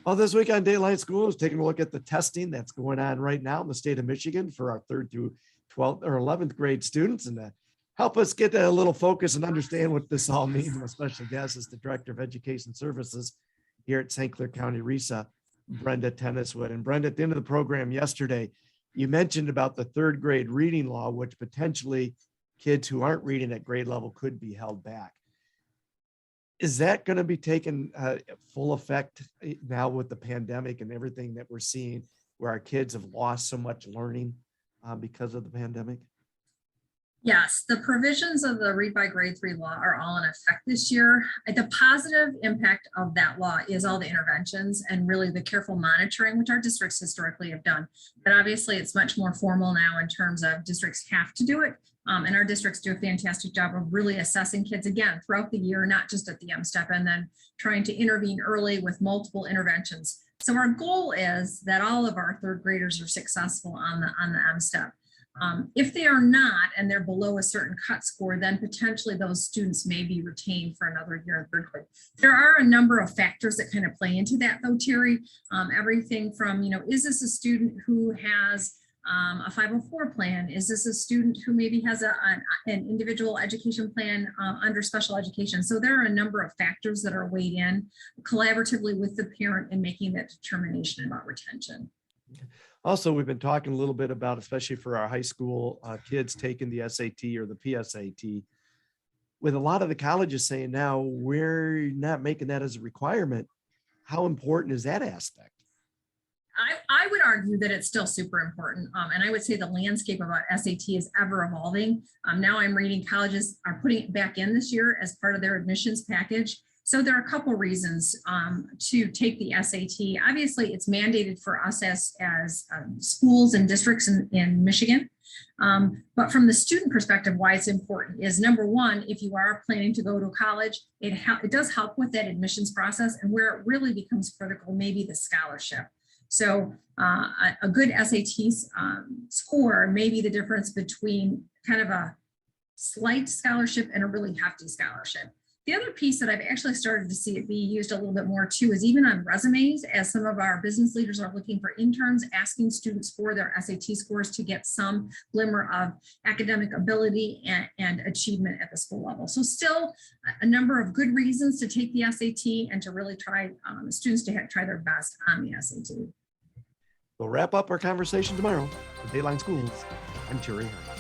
Well, this week on Dateline Schools, taking a look at the testing that's going on right now in the state of Michigan for our 3rd through 12th or 11th grade students. And to help us get a little focus and understand what this all means, my special guest is the Director of Education Services here at St. Clair County RESA, Brenda Tenniswood. And Brenda, at the end of the program yesterday, you mentioned about the 3rd grade reading law, which potentially kids who aren't reading at grade level could be held back. Is that going to be taken full effect now with the pandemic and everything that we're seeing, where our kids have lost so much learning because of the pandemic? Yes, the provisions of the Read by Grade 3 law are all in effect this year. The positive impact of that law is all the interventions and really the careful monitoring, which our districts historically have done. But obviously it's much more formal now in terms of districts have to do it. And our districts do a fantastic job of really assessing kids again throughout the year, not just at the M-STEP, and then trying to intervene early with multiple interventions. So our goal is that all of our 3rd graders are successful on the M-STEP. If they are not, and they're below a certain cut score, then potentially those students may be retained for another year in 3rd grade. There are a number of factors that kind of play into that though, Terry. Everything from, is this a student who has a 504 plan? Is this a student who maybe has an individual education plan under special education? So there are a number of factors that are weighed in collaboratively with the parent in making that determination about retention. Also, we've been talking a little bit about, especially for our high school kids taking the SAT or the PSAT, with a lot of the colleges saying now we're not making that as a requirement. How important is that aspect? I would argue that it's still super important. And I would say the landscape about SAT is ever evolving. Now I'm reading colleges are putting it back in this year as part of their admissions package. So there are a couple reasons to take the SAT. Obviously, it's mandated for us as schools and districts in Michigan. But from the student perspective, why it's important is, number one, if you are planning to go to college, it does help with that admissions process, and where it really becomes critical, maybe the scholarship. So a good SAT score may be the difference between kind of a slight scholarship and a really hefty scholarship. The other piece that I've actually started to see it be used a little bit more too is even on resumes, as some of our business leaders are looking for interns, asking students for their SAT scores to get some glimmer of academic ability and achievement at the school level. So still a number of good reasons to take the SAT and to really try students to try their best on the SAT. We'll wrap up our conversation tomorrow with Dateline Schools. I'm Terry Hart.